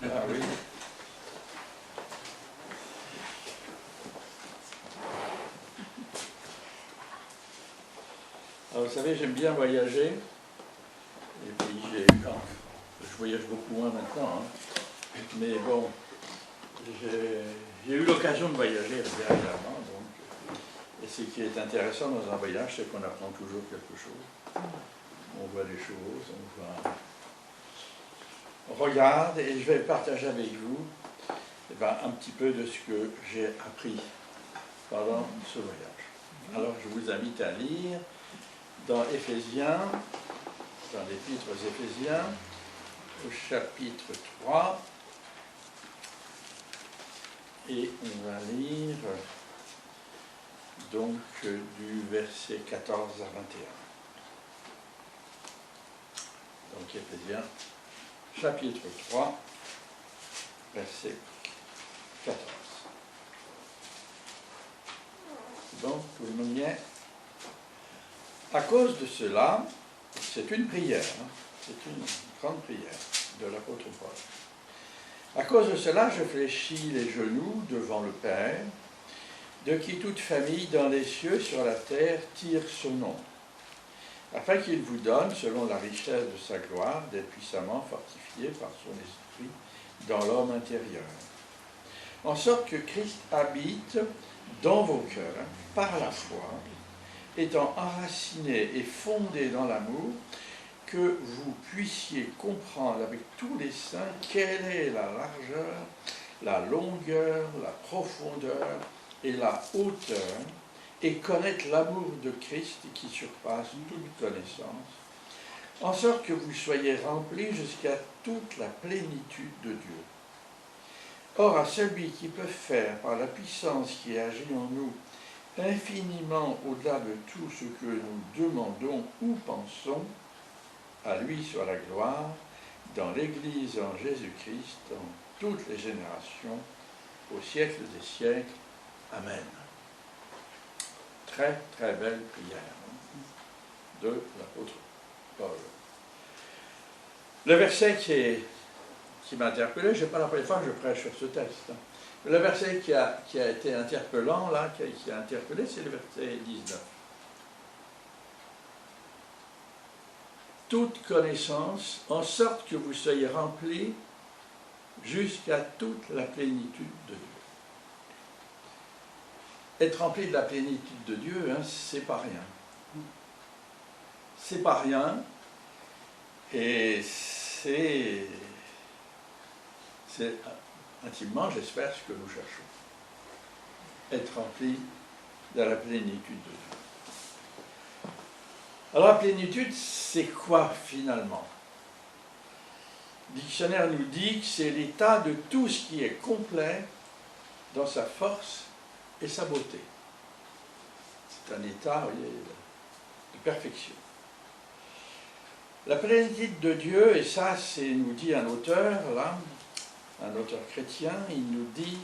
Ah oui. Alors, vous savez, j'aime bien voyager. Et puis, je voyage beaucoup moins maintenant. Hein. Mais bon, j'ai eu l'occasion de voyager régulièrement. Et ce qui est intéressant dans un voyage, c'est qu'on apprend toujours quelque chose. On voit des choses, on regarde, et je vais partager avec vous un petit peu de ce que j'ai appris pendant ce voyage. Alors, je vous invite à lire dans Éphésiens, dans l'épître aux Éphésiens, au chapitre 3, et on va lire donc du verset 14 à 21. Donc Éphésiens, chapitre 3, verset 14. Donc, tout le monde y est. À cause de cela, c'est une prière, hein, c'est une grande prière de l'apôtre Paul. À cause de cela, je fléchis les genoux devant le Père, de qui toute famille dans les cieux, sur la terre, tire son nom, afin qu'il vous donne, selon la richesse de sa gloire, d'être puissamment fortifié par son esprit dans l'homme intérieur, en sorte que Christ habite dans vos cœurs par la foi, étant enraciné et fondé dans l'amour, que vous puissiez comprendre avec tous les saints quelle est la largeur, la longueur, la profondeur et la hauteur, et connaître l'amour de Christ qui surpasse toute connaissance, en sorte que vous soyez remplis jusqu'à toute la plénitude de Dieu. Or, à celui qui peut faire, par la puissance qui agit en nous, infiniment au-delà de tout ce que nous demandons ou pensons, à lui soit la gloire, dans l'Église en Jésus-Christ, dans toutes les générations, au siècle des siècles. Amen. Très, très belle prière de l'apôtre Paul. Le verset qui m'a interpellé, je n'ai pas la première fois que je prêche sur ce texte. Le verset qui a été interpellant, là, qui a interpellé, c'est le verset 19. Toute connaissance, en sorte que vous soyez remplis jusqu'à toute la plénitude de Dieu. Être rempli de la plénitude de Dieu, hein, c'est pas rien. C'est pas rien, et c'est intimement, j'espère, ce que nous cherchons. Être rempli de la plénitude de Dieu. Alors la plénitude, c'est quoi finalement? Le dictionnaire nous dit que c'est l'état de tout ce qui est complet dans sa force et sa beauté. C'est un état, vous voyez, de perfection. La plénitude de Dieu, et ça, c'est, nous dit un auteur, là, un auteur chrétien, il nous dit,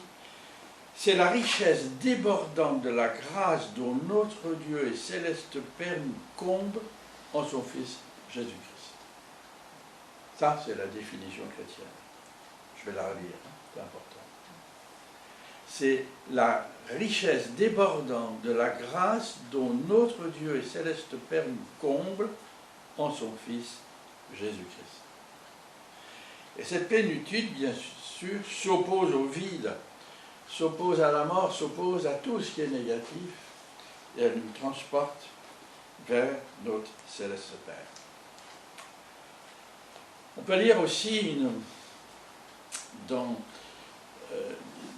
c'est la richesse débordante de la grâce dont notre Dieu et céleste Père nous comble en son Fils Jésus-Christ. Ça, c'est la définition chrétienne. Je vais la relire, hein, c'est important. C'est la richesse débordante de la grâce dont notre Dieu et céleste Père nous comble en son Fils Jésus-Christ. Et cette plénitude, bien sûr, s'oppose au vide, s'oppose à la mort, s'oppose à tout ce qui est négatif, et elle nous transporte vers notre céleste Père. On peut lire aussi dans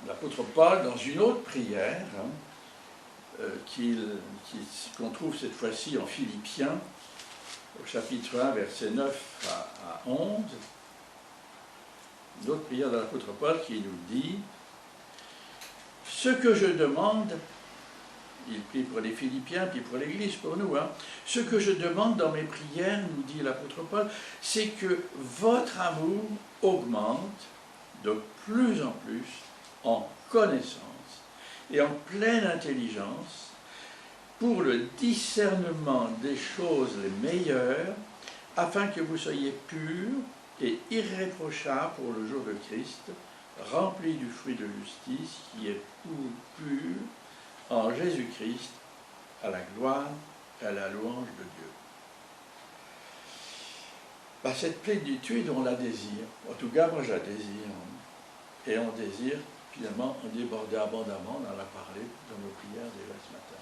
l'apôtre Paul, dans une autre prière, hein, qu'on trouve cette fois-ci en Philippiens, au chapitre 1, versets 9 à 11, une autre prière de l'apôtre Paul qui nous dit « Ce que je demande », il prie pour les Philippiens, puis pour l'Église, pour nous, hein, « ce que je demande dans mes prières, nous dit l'apôtre Paul, c'est que votre amour augmente de plus en plus en connaissance et en pleine intelligence pour le discernement des choses les meilleures, afin que vous soyez purs et irréprochable pour le jour de Christ, rempli du fruit de justice qui est pur en Jésus-Christ, à la gloire et à la louange de Dieu. Cette plénitude, on la désire. En tout cas, moi, je la désire. Et on désire, finalement, en déborder abondamment. On en a parlé dans nos prières déjà ce matin,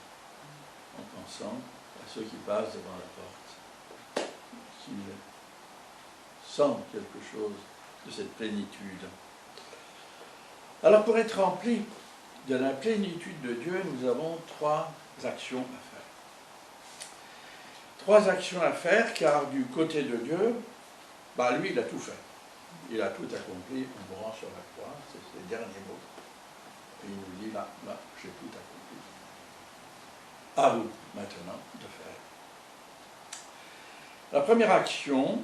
en pensant à ceux qui passent devant la porte, qui sentent quelque chose de cette plénitude. Alors, pour être rempli de la plénitude de Dieu, nous avons 3 actions à faire. 3 actions à faire, car du côté de Dieu, lui, il a tout fait. Il a tout accompli en mourant sur la croix, c'est ses derniers mots. Et il nous dit, là, j'ai tout accompli. À vous, maintenant, de faire. La première action,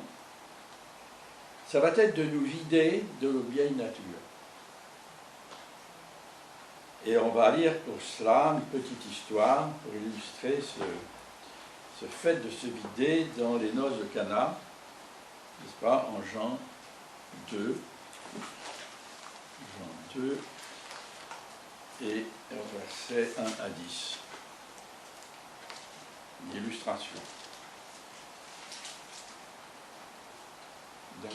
ça va être de nous vider de nos vieilles natures. Et on va lire pour cela une petite histoire pour illustrer ce fait de se vider dans les noces de Cana, n'est-ce pas, en Jean 2. Jean 2 et versets 1 à 10. Une illustration. Donc,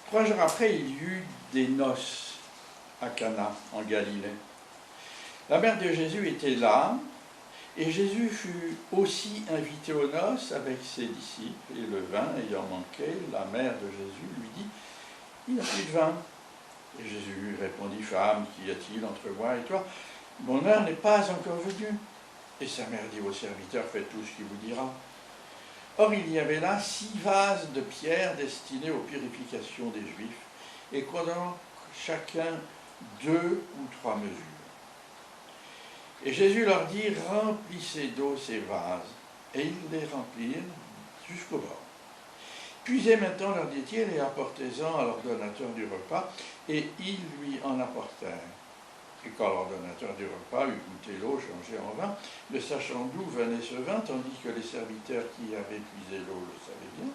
3 jours après, il y eut des noces à Cana, en Galilée. La mère de Jésus était là, et Jésus fut aussi invité aux noces avec ses disciples, et le vin ayant manqué, la mère de Jésus lui dit, « Il n'y a plus de vin. » Et Jésus lui répondit, « Femme, qu'y a-t-il entre moi et toi? Mon heure n'est pas encore venue. » Et sa mère dit au serviteur, « Faites tout ce qu'il vous dira. » Or, il y avait là 6 vases de pierre destinés aux purifications des Juifs, et contenant chacun 2 ou 3 mesures. Et Jésus leur dit, remplissez d'eau ces vases. Et ils les remplirent jusqu'au bord. Puisez maintenant, leur dit-il, et apportez-en à l'ordonnateur du repas. Et ils lui en apportèrent. Et quand l'ordonnateur du repas eut goûté l'eau changée en vin, ne sachant d'où venait ce vin, tandis que les serviteurs qui avaient puisé l'eau le savaient bien,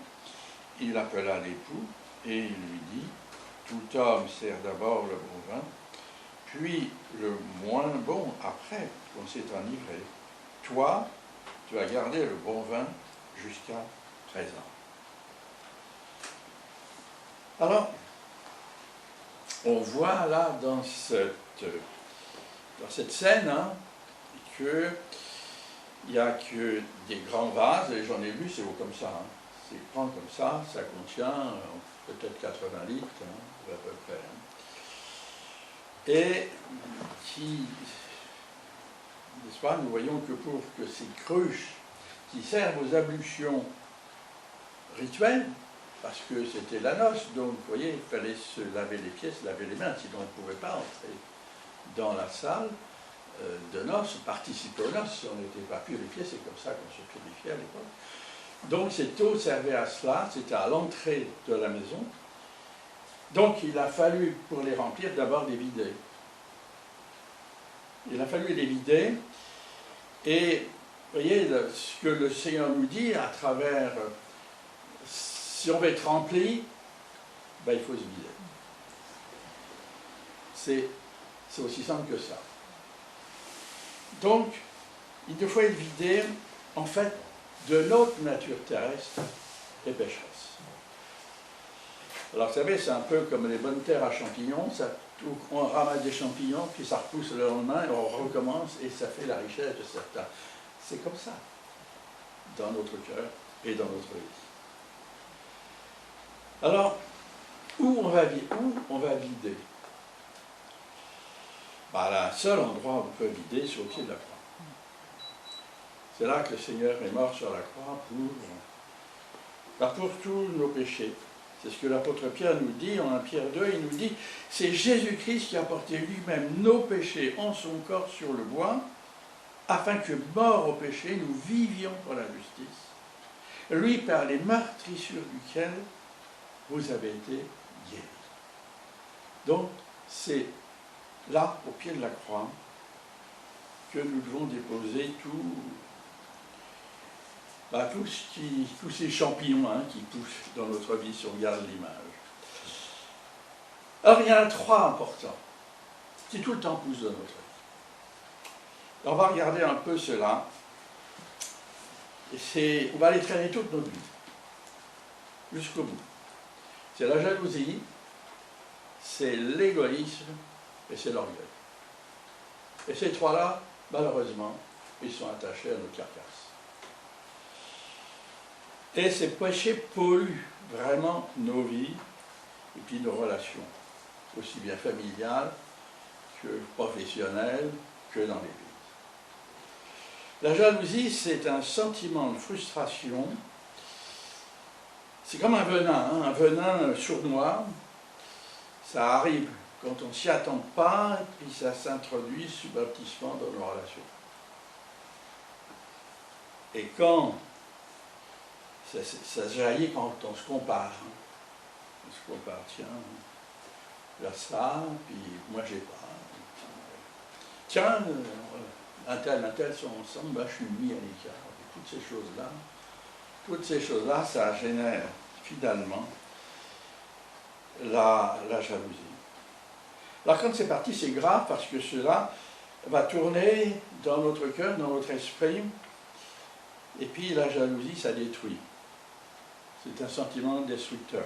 il appela l'époux et il lui dit, tout homme sert d'abord le bon vin, puis le moins bon après qu'on s'est enivré. Toi, tu as gardé le bon vin jusqu'à présent. Alors, on voit là dans cette scène qu'il n'y a que des grands vases, et j'en ai vu, c'est comme ça. C'est grand comme ça contient peut-être 80 litres, à peu près. Et qui, n'est-ce pas, nous voyons que pour que ces cruches qui servent aux ablutions rituelles, parce que c'était la noce, donc vous voyez, il fallait se laver les pieds, se laver les mains, sinon on ne pouvait pas entrer dans la salle de noces, participer aux noces, si on n'était pas purifié, c'est comme ça qu'on se purifiait à l'époque. Donc cette eau servait à cela, c'était à l'entrée de la maison. Donc il a fallu, pour les remplir, d'abord les vider. Il a fallu les vider, et vous voyez ce que le Seigneur nous dit à travers, si on veut être rempli, il faut se vider. C'est aussi simple que ça. Donc, il nous faut être vidé, en fait, de notre nature terrestre et pécheresse. Alors, vous savez, c'est un peu comme les bonnes terres à champignons, on ramasse des champignons, puis ça repousse le lendemain, et on recommence, et ça fait la richesse de certains. C'est comme ça, dans notre cœur et dans notre vie. Alors, où on va vider? Le seul endroit où on peut vider, c'est au pied de la croix. C'est là que le Seigneur est mort sur la croix pour tous nos péchés. C'est ce que l'apôtre Pierre nous dit en 1 Pierre 2, il nous dit, c'est Jésus-Christ qui a porté lui-même nos péchés en son corps sur le bois, afin que, mort au péché, nous vivions pour la justice. Lui, par les meurtrissures duquel vous avez été guéris. Donc, c'est là, au pied de la croix, que nous devons déposer tous ces champignons qui poussent dans notre vie si on regarde l'image. Alors il y en a 3 importants qui tout le temps poussent dans notre vie. On va regarder un peu cela. On va les traîner toute notre vie, jusqu'au bout. C'est la jalousie, c'est l'égoïsme et c'est l'orgueil. Et ces 3-là, malheureusement, ils sont attachés à notre carcasse. Et ces péchés polluent vraiment nos vies et puis nos relations, aussi bien familiales que professionnelles que dans l'Église. La jalousie, c'est un sentiment de frustration. C'est comme un venin sournois. Ça arrive quand on ne s'y attend pas, et puis ça s'introduit subrepticement dans nos relations. Et quand ça jaillit quand on se compare. On se compare, tiens, là ça, puis moi j'ai pas. Tiens, un tel sont ensemble, bah, je suis mis à l'écart. Toutes ces choses-là, ça génère finalement la jalousie. Alors quand c'est parti, c'est grave parce que cela va tourner dans notre cœur, dans notre esprit, et puis la jalousie, ça détruit. C'est un sentiment destructeur.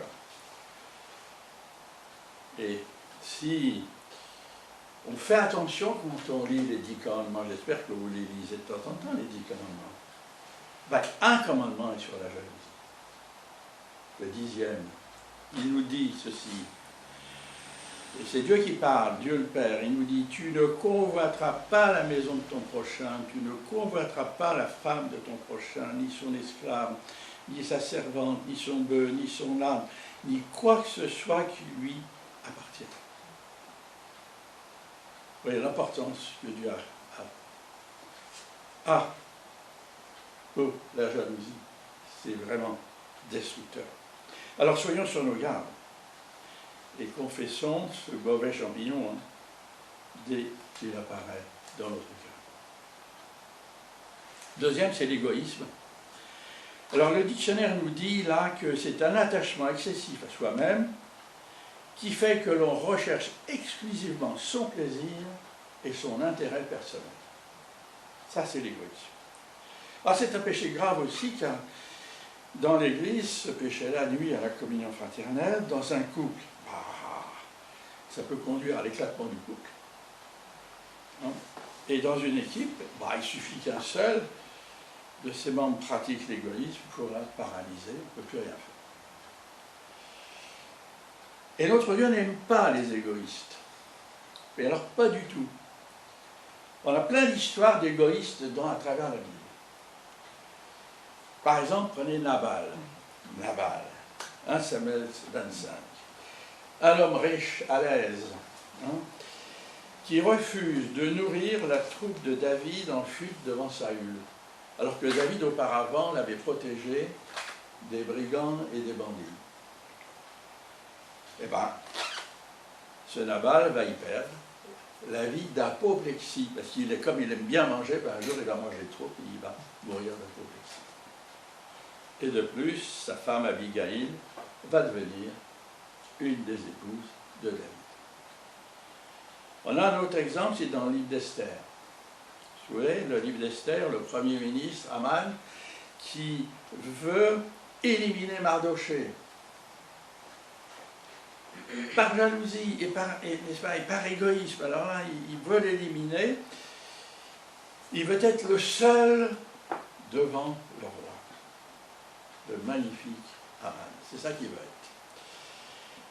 Et si on fait attention quand on lit les 10 commandements, j'espère que vous les lisez de temps en temps, les 10 commandements. Ben, un commandement est sur la jalousie. Le 10e. Il nous dit ceci. Et c'est Dieu qui parle, Dieu le Père. Il nous dit, tu ne convoiteras pas la maison de ton prochain, tu ne convoiteras pas la femme de ton prochain, ni son esclave, ni sa servante, ni son bœuf, ni son âne, ni quoi que ce soit qui lui appartient. Vous voyez l'importance que Dieu a pour la jalousie. C'est vraiment destructeur. Alors soyons sur nos gardes et confessons ce mauvais champignon dès qu'il apparaît dans notre cœur. Deuxième, c'est l'égoïsme. Alors le dictionnaire nous dit là que c'est un attachement excessif à soi-même qui fait que l'on recherche exclusivement son plaisir et son intérêt personnel. Ça, c'est l'égoïsme. Alors c'est un péché grave aussi car dans l'Église, ce péché-là nuit à la communion fraternelle. Dans un couple, ça peut conduire à l'éclatement du couple. Et dans une équipe, il suffit qu'un seul de ses membres pratique l'égoïsme pour la paralyser, on ne peut plus rien faire. Et notre Dieu n'aime pas les égoïstes. Mais alors pas du tout. On a plein d'histoires d'égoïstes à travers la Bible. Par exemple, prenez Nabal. 1 Samuel 25. Un homme riche, à l'aise, qui refuse de nourrir la troupe de David en fuite devant Saül, alors que David auparavant l'avait protégé des brigands et des bandits. Eh bien, ce Nabal va y perdre la vie d'apoplexie, parce comme il aime bien manger, un jour il va manger trop et il va mourir d'apoplexie. Et de plus, sa femme Abigail va devenir une des épouses de David. On a un autre exemple, c'est dans le livre d'Esther. Vous voyez, le livre d'Esther, le premier ministre, Aman, qui veut éliminer Mardochée. Par jalousie et par égoïsme. Alors là, il veut l'éliminer. Il veut être le seul devant le roi. Le magnifique Aman. C'est ça qu'il veut être.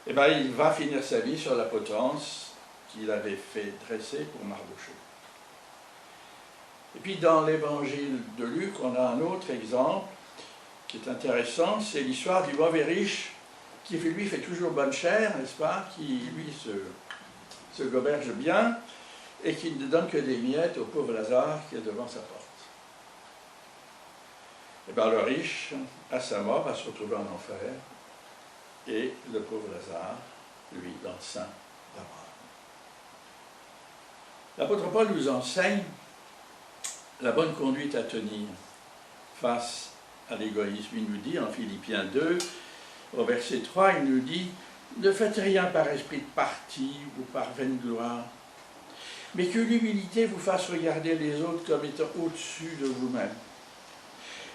Et bien, il va finir sa vie sur la potence qu'il avait fait dresser pour Mardochée. Et puis, dans l'évangile de Luc, on a un autre exemple qui est intéressant. C'est l'histoire du mauvais riche qui, lui, fait toujours bonne chère, n'est-ce pas, qui, lui, se goberge bien, et qui ne donne que des miettes au pauvre Lazare qui est devant sa porte. Et bien, le riche, à sa mort, va se retrouver en enfer, et le pauvre Lazare, lui, dans le sein d'Abraham. L'apôtre Paul nous enseigne la bonne conduite à tenir face à l'égoïsme. Il nous dit en Philippiens 2, au verset 3, il nous dit « Ne faites rien par esprit de parti ou par vaine gloire, mais que l'humilité vous fasse regarder les autres comme étant au-dessus de vous-même.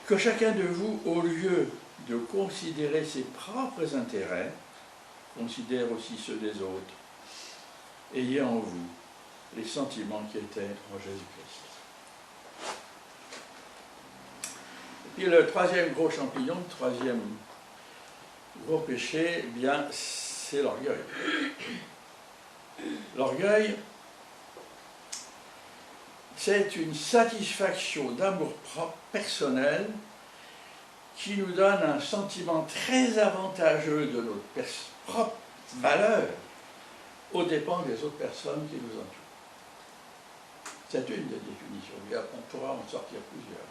Que chacun de vous, au lieu de considérer ses propres intérêts, considère aussi ceux des autres. Ayez en vous les sentiments qui étaient en Jésus-Christ. » Et puis le troisième gros champignon, le troisième gros péché, eh bien, c'est l'orgueil. L'orgueil, c'est une satisfaction d'amour-propre personnel qui nous donne un sentiment très avantageux de notre propre valeur aux dépens des autres personnes qui nous entourent. C'est une des définitions. On pourra en sortir plusieurs.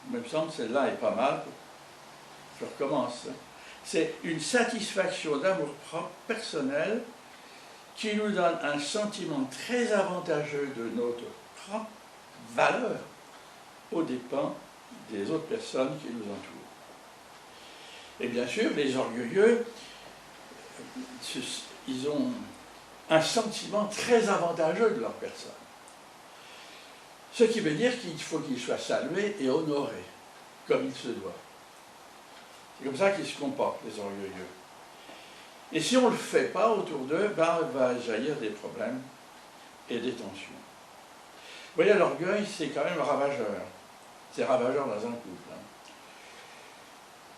Il me semble que celle-là est pas mal. Je recommence. C'est une satisfaction d'amour-propre personnel qui nous donne un sentiment très avantageux de notre propre valeur aux dépens des autres personnes qui nous entourent. Et bien sûr, les orgueilleux, ils ont un sentiment très avantageux de leur personne. Ce qui veut dire qu'il faut qu'ils soient salués et honorés, comme il se doit. C'est comme ça qu'ils se comportent, les orgueilleux. Et si on ne le fait pas autour d'eux, ben, il va jaillir des problèmes et des tensions. Vous voyez, l'orgueil, c'est quand même ravageur. C'est ravageur dans un couple,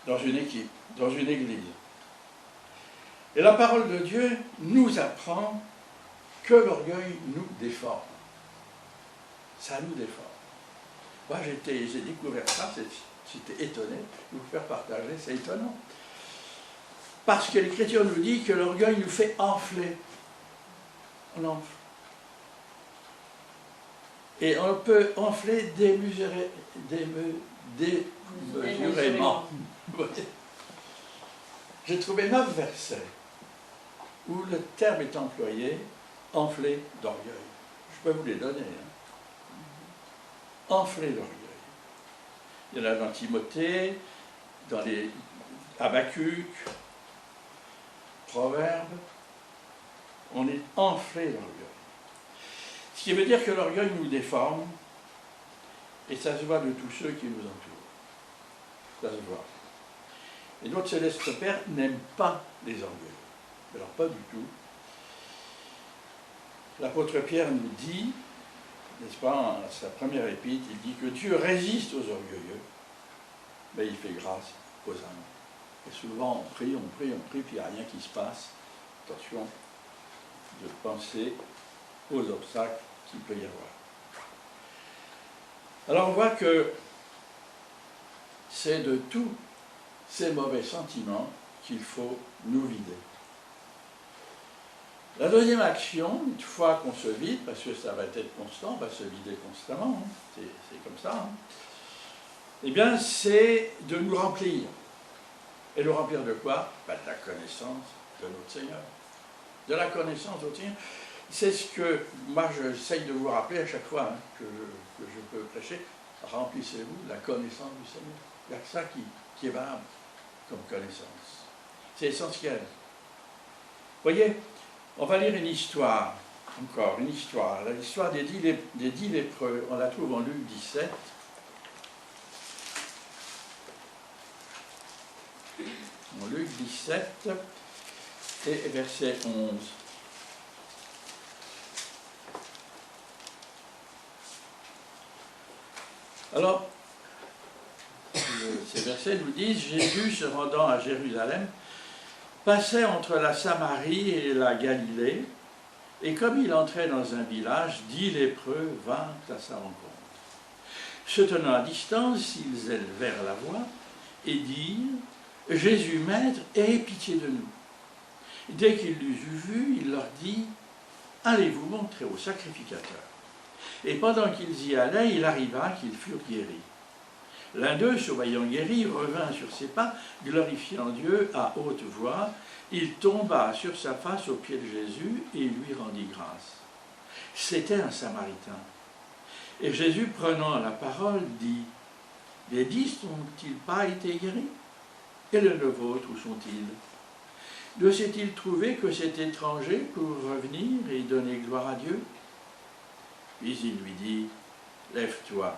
dans une équipe, dans une église. Et la parole de Dieu nous apprend que l'orgueil nous déforme. Ça nous déforme. Moi, j'ai découvert ça, j'étais étonné de vous faire partager, c'est étonnant. Parce que l'Écriture nous dit que l'orgueil nous fait enfler. On enfle. Et on peut enfler démesurément. J'ai trouvé 9 versets où le terme est employé, enfler d'orgueil. Je peux vous les donner. Enfler d'orgueil. Il y en a dans Timothée, dans les Habacuc, Proverbes. On est enflé d'orgueil. Ce qui veut dire que l'orgueil nous déforme, et ça se voit de tous ceux qui nous entourent. Ça se voit. Et notre Céleste Père n'aime pas les orgueilleux. Alors pas du tout. L'apôtre Pierre nous dit, n'est-ce pas, dans sa première épître, il dit que Dieu résiste aux orgueilleux, mais il fait grâce aux âmes. Et souvent on prie, puis il n'y a rien qui se passe. Attention de penser aux obstacles qu'il peut y avoir. Alors on voit que c'est de tous ces mauvais sentiments qu'il faut nous vider. La deuxième action, une fois qu'on se vide, parce que ça va être constant, on va se vider constamment, c'est comme ça, eh bien c'est de nous remplir. Et nous remplir de quoi? De la connaissance de notre Seigneur. De la connaissance de notre Seigneur. C'est ce que moi j'essaye de vous rappeler à chaque fois que je peux prêcher. Remplissez-vous de la connaissance du Seigneur. Il n'y a que ça qui est valable comme connaissance. C'est essentiel. Voyez, on va lire une histoire, encore une histoire. L'histoire des 10 lépreux, on la trouve en Luc 17. En Luc 17 et verset 11. Alors, ces versets nous disent, Jésus se rendant à Jérusalem, passait entre la Samarie et la Galilée, et comme il entrait dans un village, 10 lépreux vinrent à sa rencontre. Se tenant à distance, ils élevèrent la voix et dirent, Jésus, Maître, aie pitié de nous. Dès qu'il les eut vus, il leur dit, allez vous montrer au sacrificateur. Et pendant qu'ils y allaient, il arriva qu'ils furent guéris. L'un d'eux, se voyant guéri, revint sur ses pas, glorifiant Dieu à haute voix. Il tomba sur sa face aux pieds de Jésus et lui rendit grâce. C'était un Samaritain. Et Jésus, prenant la parole, dit, Les 10 n'ont-ils pas été guéris? Et les 9 autres, où sont-ils? Ne s'est-il trouvé que cet étranger pour revenir et donner gloire à Dieu? Puis il lui dit, lève-toi,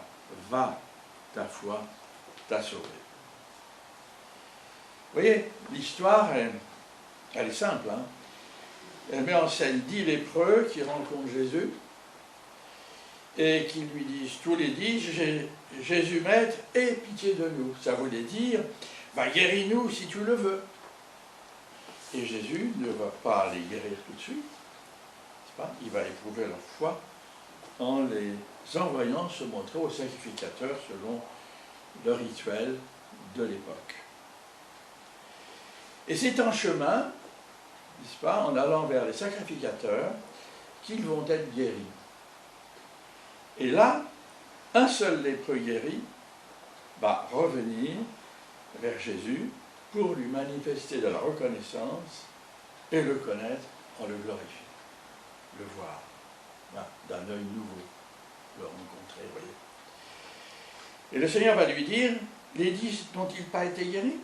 va, ta foi t'a sauvé. Vous voyez, l'histoire, elle est simple. Hein? Elle met en scène 10 lépreux qui rencontrent Jésus et qui lui disent tous les 10, Jésus maître, aie pitié de nous. Ça voulait dire, va guéris-nous si tu le veux. Et Jésus ne va pas les guérir tout de suite, n'est-ce pas? Il va éprouver leur foi en les envoyant se montrer aux sacrificateurs selon le rituel de l'époque. Et c'est en chemin, n'est-ce pas, en allant vers les sacrificateurs, qu'ils vont être guéris. Et là, un seul lépreux guéri va revenir vers Jésus pour lui manifester de la reconnaissance et le connaître en le glorifiant, le voir, d'un œil nouveau, le rencontrer, vous voyez. Et le Seigneur va lui dire, les 10 n'ont-ils pas été guéris?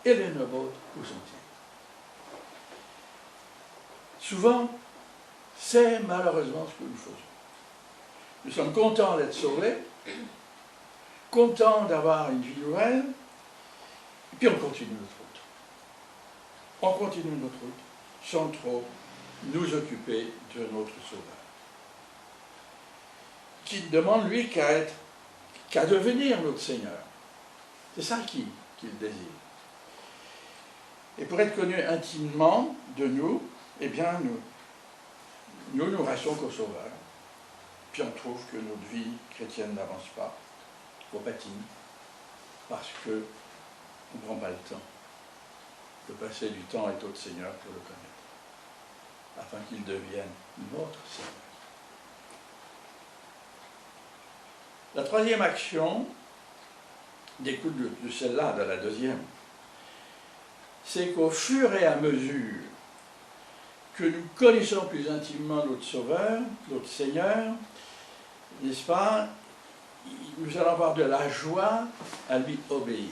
Et les 9 autres, où sont-ils? Souvent, c'est malheureusement ce que nous faisons. Nous sommes contents d'être sauvés, contents d'avoir une vie nouvelle, et puis on continue notre route. On continue notre route sans trop nous occuper de notre Sauveur, qui ne demande, lui, qu'à devenir notre Seigneur. C'est ça qu'il désire. Et pour être connu intimement de nous, eh bien, nous restons qu'au Sauveur. Puis on trouve que notre vie chrétienne n'avance pas, qu'on patine, parce qu'on ne prend pas le temps de passer du temps avec notre Seigneur pour le connaître, afin qu'il devienne notre Seigneur. La troisième action découle de celle-là, de la deuxième, c'est qu'au fur et à mesure que nous connaissons plus intimement notre Sauveur, notre Seigneur, n'est-ce pas, nous allons avoir de la joie à lui obéir.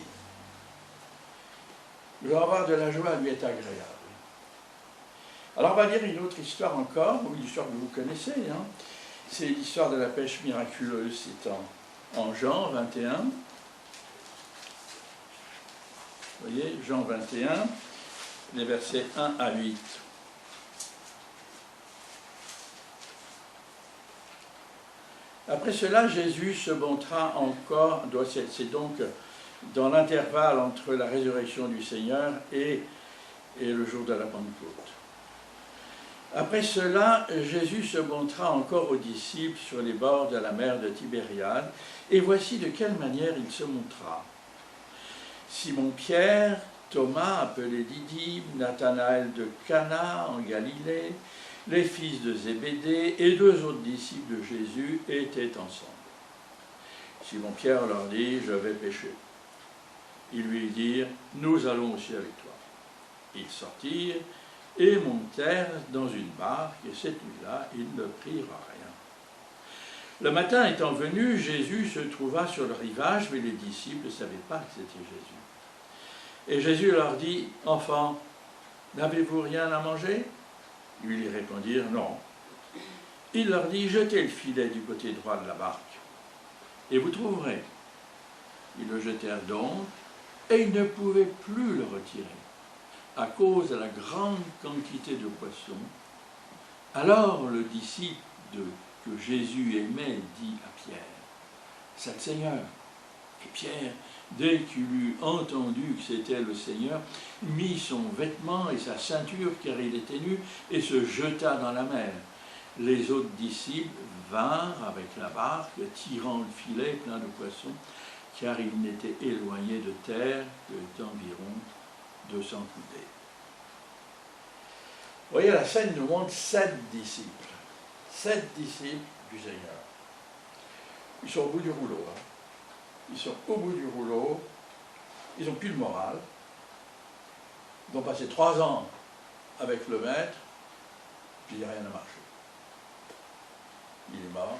Nous allons avoir de la joie à lui être agréable. Alors on va dire une autre histoire encore, une histoire que vous connaissez, hein. C'est l'histoire de la pêche miraculeuse, c'est en Jean 21. Vous voyez, Jean 21, les versets 1 à 8. Après cela, Jésus se montra encore, c'est donc dans l'intervalle entre la résurrection du Seigneur et le jour de la Pentecôte. Après cela, Jésus se montra encore aux disciples sur les bords de la mer de Tibériade, et voici de quelle manière il se montra. Simon-Pierre, Thomas, appelé Didyme, Nathanaël de Cana en Galilée, les fils de Zébédée et 2 autres disciples de Jésus étaient ensemble. Simon-Pierre leur dit, je vais pêcher. Ils lui dirent, nous allons aussi avec toi. Ils sortirent et montèrent dans une barque, et cette nuit-là, ils ne prirent rien. Le matin étant venu, Jésus se trouva sur le rivage, mais les disciples ne savaient pas que c'était Jésus. Et Jésus leur dit, enfants, n'avez-vous rien à manger? Ils lui répondirent, non. Il leur dit, jetez le filet du côté droit de la barque, et vous trouverez. Ils le jetèrent donc, et ils ne pouvaient plus le retirer, à cause de la grande quantité de poissons. Alors le disciple que Jésus aimait dit à Pierre, c'est le Seigneur. Et Pierre, dès qu'il eut entendu que c'était le Seigneur, mit son vêtement et sa ceinture, car il était nu, et se jeta dans la mer. Les autres disciples vinrent avec la barque, tirant le filet plein de poissons, car il n'était éloigné de terre que d'environ 200 coudées. Vous voyez, la scène nous montre 7 disciples. 7 disciples du Seigneur. Ils sont au bout du rouleau. Hein. Ils sont au bout du rouleau. Ils n'ont plus le moral. Ils ont passé 3 ans avec le maître, puis rien n'a marché. Il est mort.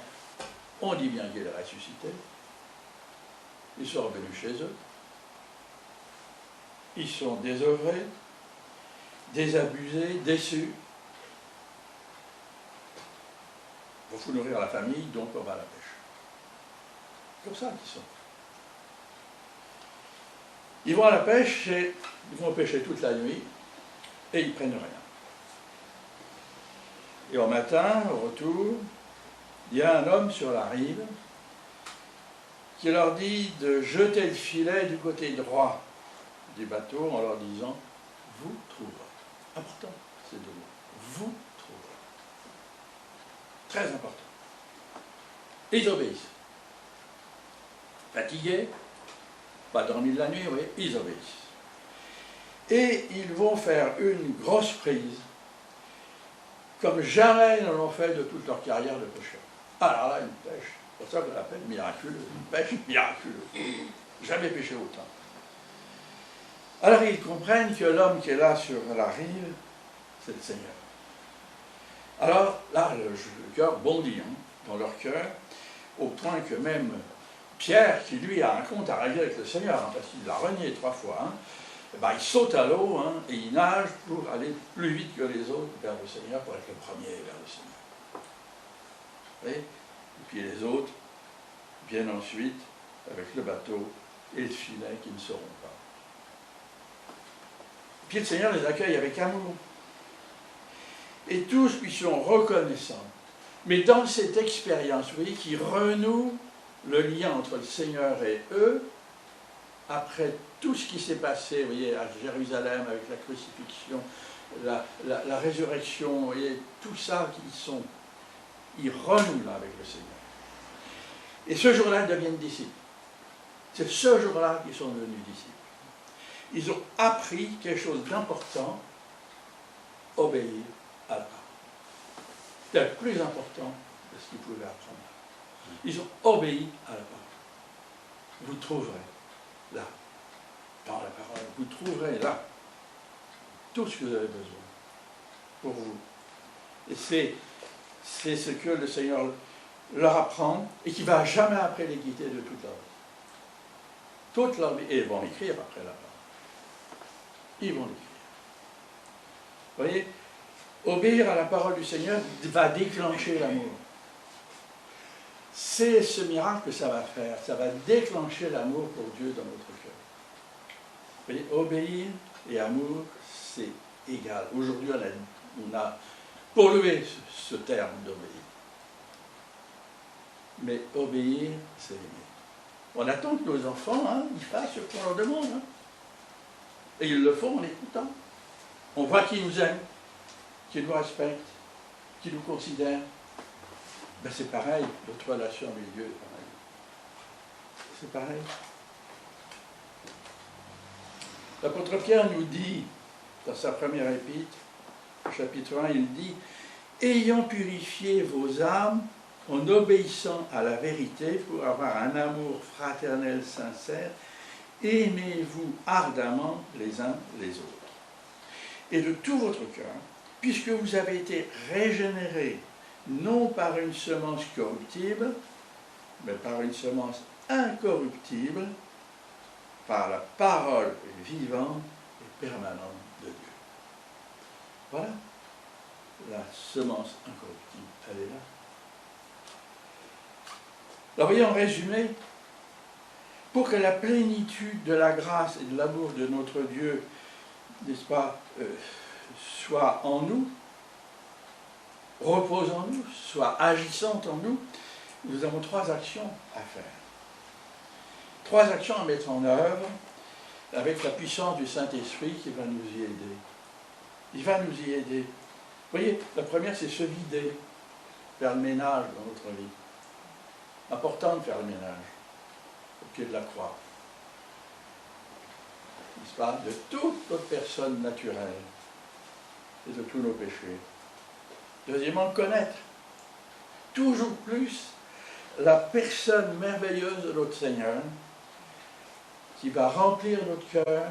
On dit bien qu'il est ressuscité. Ils sont revenus chez eux. Ils sont désœuvrés, désabusés, déçus. Il faut nourrir la famille, donc on va à la pêche. Comme ça qu'ils sont. Ils vont à la pêche et ils vont pêcher toute la nuit et ils prennent rien. Et au matin, au retour, il y a un homme sur la rive qui leur dit de jeter le filet du côté droit du bateau en leur disant « Vous trouverez ». Important, ces deux mots. « Vous trouverez ». Très important. Ils obéissent. Fatigués, pas dormi de la nuit, oui, ils obéissent. Et ils vont faire une grosse prise, comme jamais ils ne l'ont fait de toute leur carrière de pêcheur. Alors là, une pêche, c'est pour ça qu'on l'appelle miraculeuse, une pêche miraculeuse. Jamais pêché autant. Alors ils comprennent que l'homme qui est là sur la rive, c'est le Seigneur. Alors là, le cœur bondit dans leur cœur, au point que même Pierre, qui lui a un compte à régler avec le Seigneur, parce qu'il l'a renié 3 fois, il saute à l'eau et il nage pour aller plus vite que les autres vers le Seigneur, pour être le premier vers le Seigneur. Vous voyez? Et puis les autres viennent ensuite avec le bateau et le filet qui ne sauront pas. Puis le Seigneur les accueille avec amour. Et tous lui sont reconnaissants. Mais dans cette expérience, vous voyez, qui renoue le lien entre le Seigneur et eux, après tout ce qui s'est passé, vous voyez, à Jérusalem, avec la crucifixion, la résurrection, vous voyez, tout ça, ils renouent là avec le Seigneur. Et ce jour-là, ils deviennent disciples. C'est ce jour-là qu'ils sont devenus disciples. Ils ont appris quelque chose d'important, obéir à la parole. C'est le plus important de ce qu'ils pouvaient apprendre. Ils ont obéi à la parole. Vous trouverez là, dans la parole, vous trouverez là tout ce que vous avez besoin pour vous. Et c'est ce que le Seigneur leur apprend et qui ne va jamais après les quitter de toute leur vie. Toute leur vie. Et ils vont écrire après la parole. Ils vont l'écrire. Vous voyez, obéir à la parole du Seigneur va déclencher l'amour. C'est ce miracle que ça va faire. Ça va déclencher l'amour pour Dieu dans notre cœur. Vous voyez, obéir et amour, c'est égal. Aujourd'hui, on a pollué ce terme d'obéir. Mais obéir, c'est aimer. On attend que nos enfants, ils fassent ce qu'on leur demande. Et ils le font, on est content. On voit qu'ils nous aiment, qu'ils nous respectent, qu'ils nous considèrent. Ben c'est pareil, notre relation avec Dieu est pareil. C'est pareil. L'apôtre Pierre nous dit, dans sa première épître, chapitre 1, il dit « Ayant purifié vos âmes en obéissant à la vérité pour avoir un amour fraternel sincère, aimez-vous ardemment les uns les autres. Et de tout votre cœur, puisque vous avez été régénérés, non par une semence corruptible, mais par une semence incorruptible, par la parole vivante et permanente de Dieu. » Voilà, la semence incorruptible, elle est là. Alors voyez, en résumé, pour que la plénitude de la grâce et de l'amour de notre Dieu, n'est-ce pas, soit en nous, repose en nous, soit agissante en nous, nous avons 3 actions à faire. 3 actions à mettre en œuvre avec la puissance du Saint-Esprit qui va nous y aider. Il va nous y aider. Vous voyez, la première, c'est se vider, faire le ménage dans notre vie. Important de faire le ménage au pied de la croix. N'est-ce pas? De toute notre personne naturelle et de tous nos péchés. Deuxièmement, connaître toujours plus la personne merveilleuse de notre Seigneur qui va remplir notre cœur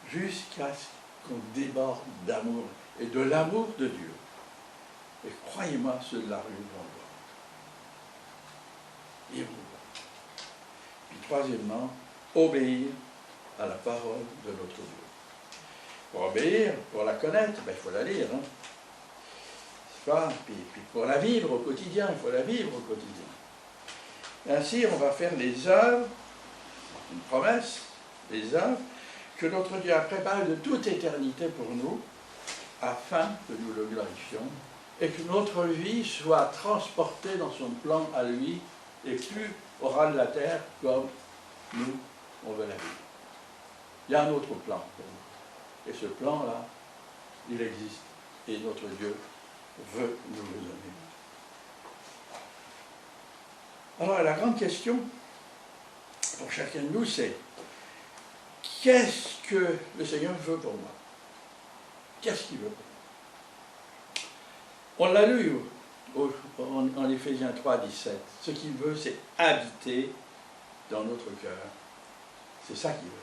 jusqu'à ce qu'on déborde d'amour et de l'amour de Dieu. Et croyez-moi, ceux de la rue vont le voir. Ils vont le voir. Puis troisièmement, obéir à la parole de notre Dieu. Pour obéir, pour la connaître, il faut la lire. Hein. Puis pour la vivre au quotidien, il faut la vivre au quotidien. Ainsi, on va faire les œuvres, une promesse, les œuvres que notre Dieu a préparées de toute éternité pour nous, afin que nous le glorifions, et que notre vie soit transportée dans son plan à lui, et plus au ras de la terre comme nous, on veut la vivre. Il y a un autre plan pour nous. Et ce plan-là, il existe, et notre Dieu veut nous le donner. Alors la grande question pour chacun de nous, c'est qu'est-ce que le Seigneur veut pour moi? Qu'est-ce qu'il veut pour moi? On l'a lu en Éphésiens 3, 17. Ce qu'il veut, c'est habiter dans notre cœur. C'est ça qu'il veut.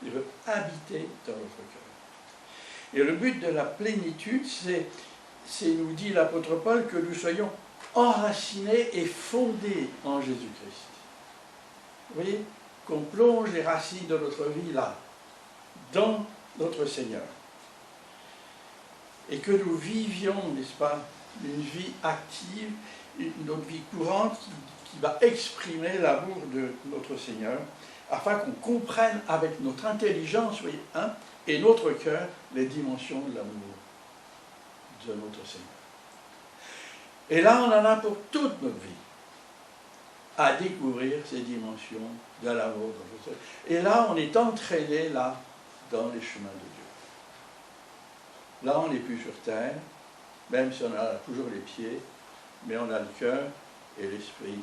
Il veut habiter dans notre cœur. Et le but de la plénitude, c'est, nous dit l'apôtre Paul, que nous soyons enracinés et fondés en Jésus-Christ. Vous voyez, qu'on plonge les racines de notre vie là, dans notre Seigneur. Et que nous vivions, n'est-ce pas, une vie active, notre vie courante qui va exprimer l'amour de notre Seigneur, afin qu'on comprenne avec notre intelligence, voyez, hein, et notre cœur les dimensions de l'amour de notre Seigneur. Et là, on en a pour toute notre vie, à découvrir ces dimensions de l'amour de notre Seigneur. Et là, on est entraîné, là, dans les chemins de Dieu. Là, on n'est plus sur terre, même si on a toujours les pieds, mais on a le cœur et l'esprit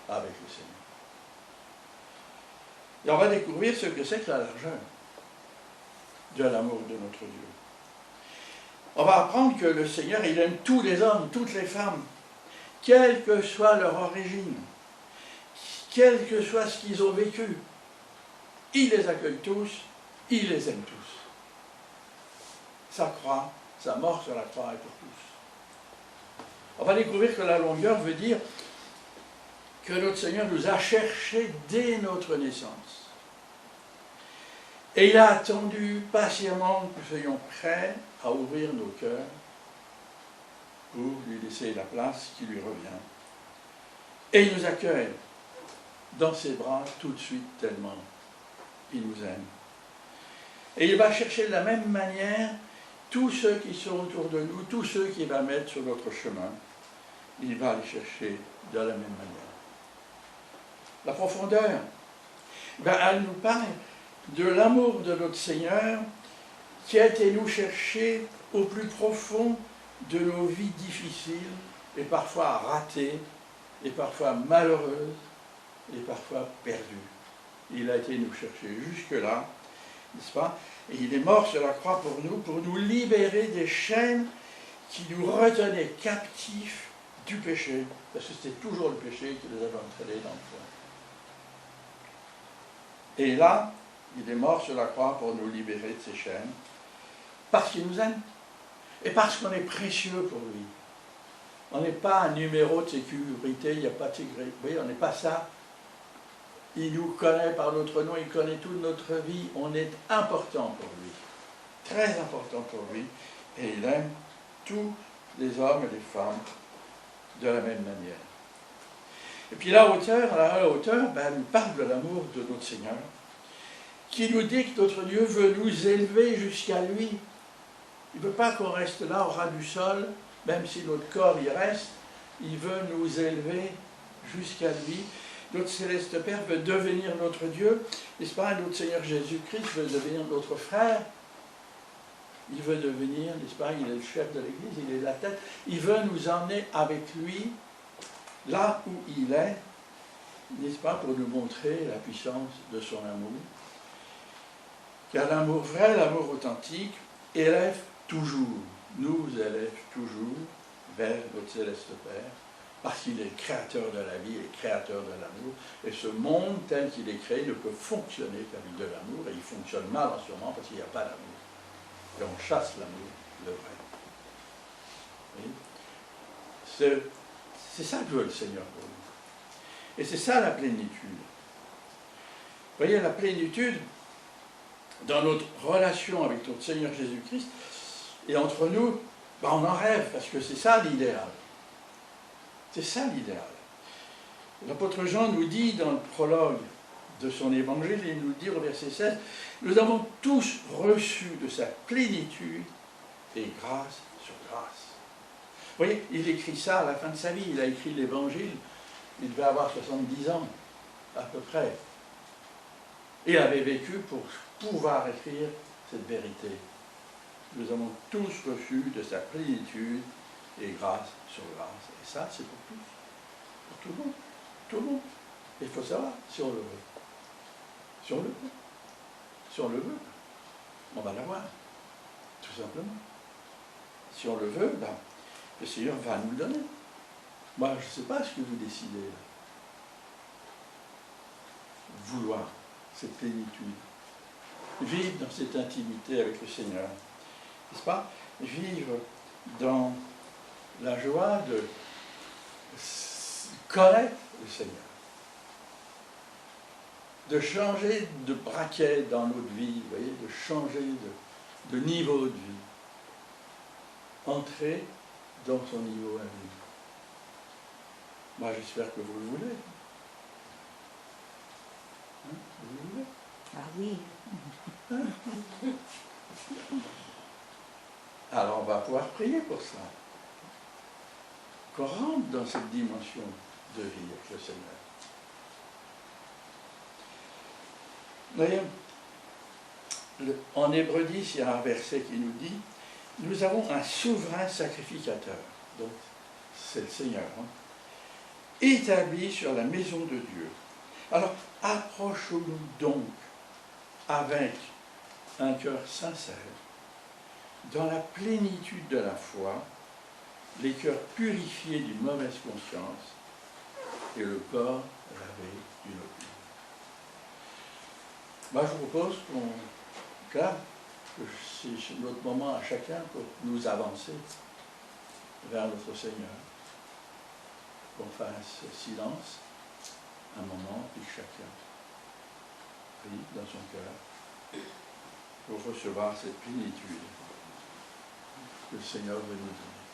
avec le Seigneur. Et on va découvrir ce que c'est que la largeur de l'amour de notre Dieu. On va apprendre que le Seigneur, il aime tous les hommes, toutes les femmes, quelle que soit leur origine, quel que soit ce qu'ils ont vécu. Il les accueille tous, il les aime tous. Sa croix, sa mort sur la croix est pour tous. On va découvrir que la longueur veut dire que notre Seigneur nous a cherchés dès notre naissance. Et il a attendu patiemment que nous soyons prêts à ouvrir nos cœurs pour lui laisser la place qui lui revient. Et il nous accueille dans ses bras tout de suite tellement il nous aime. Et il va chercher de la même manière tous ceux qui sont autour de nous, tous ceux qu'il va mettre sur notre chemin, il va les chercher de la même manière. La profondeur, elle nous parle de l'amour de notre Seigneur qui a été nous chercher au plus profond de nos vies difficiles et parfois ratées, et parfois malheureuses, et parfois perdues. Il a été nous chercher jusque-là, n'est-ce pas? Et il est mort sur la croix pour nous libérer des chaînes qui nous retenaient captifs du péché, parce que c'était toujours le péché qui les avait entraînés dans le fond. Et là, il est mort sur la croix pour nous libérer de ces chaînes, parce qu'il nous aime, et parce qu'on est précieux pour lui. On n'est pas un numéro de sécurité, il n'y a pas de sécurité, vous voyez, on n'est pas ça. Il nous connaît par notre nom, il connaît toute notre vie, on est important pour lui, très important pour lui, et il aime tous les hommes et les femmes de la même manière. Et puis la hauteur, elle nous parle de l'amour de notre Seigneur, qui nous dit que notre Dieu veut nous élever jusqu'à lui. Il ne veut pas qu'on reste là au ras du sol, même si notre corps y reste, il veut nous élever jusqu'à lui. Notre Céleste Père veut devenir notre Dieu, n'est-ce pas? Notre Seigneur Jésus-Christ veut devenir notre frère. Il veut devenir, n'est-ce pas? Il est le chef de l'Église, il est la tête. Il veut nous emmener avec lui, là où il est, n'est-ce pas? Pour nous montrer la puissance de son amour. Car l'amour vrai, l'amour authentique, élève toujours, nous élève toujours vers notre Céleste Père, parce qu'il est le créateur de la vie et le créateur de l'amour. Et ce monde tel qu'il est créé ne peut fonctionner qu'avec de l'amour, et il fonctionne mal en ce moment parce qu'il n'y a pas d'amour. Et on chasse l'amour, le vrai. C'est ça que veut le Seigneur pour nous. Et c'est ça la plénitude. voyez, la plénitude, dans notre relation avec notre Seigneur Jésus-Christ, et entre nous, ben on en rêve, parce que c'est ça l'idéal. C'est ça l'idéal. L'apôtre Jean nous dit dans le prologue de son évangile, il nous dit au verset 16, « Nous avons tous reçu de sa plénitude et grâce sur grâce. » Vous voyez, il écrit ça à la fin de sa vie, il a écrit l'évangile, il devait avoir 70 ans, à peu près. Il avait vécu pour pouvoir écrire cette vérité. Nous avons tous reçu de sa plénitude et grâce sur grâce. Et ça, c'est pour tous. Pour tout le monde. Tout le monde. Il faut savoir si on le veut. Si on le veut. Si on le veut, on va l'avoir. Tout simplement. Si on le veut, ben, le Seigneur va nous le donner. Moi, je ne sais pas ce que vous décidez là. Vouloir cette plénitude. Vivre dans cette intimité avec le Seigneur. N'est-ce pas? Vivre dans la joie de connaître le Seigneur. De changer de braquet dans notre vie, vous voyez, de changer de niveau de vie. Entrer dans son niveau à lui. Moi, j'espère que vous le voulez. Hein? Vous le voulez? Ah oui. Hein? Alors, on va pouvoir prier pour ça. Qu'on rentre dans cette dimension de vie avec le Seigneur. Vous voyez, en Hébreux 10, il y a un verset qui nous dit « Nous avons un souverain sacrificateur ». Donc, c'est le Seigneur. Hein, établi sur la maison de Dieu. Alors, approchons-nous donc avec un cœur sincère, dans la plénitude de la foi, les cœurs purifiés d'une mauvaise conscience et le corps lavé d'une eau pure. Moi, je vous propose que c'est notre moment à chacun pour nous avancer vers notre Seigneur. Qu'on fasse silence un moment, puis chacun prie dans son cœur pour recevoir cette plénitude que le Seigneur veut nous donner.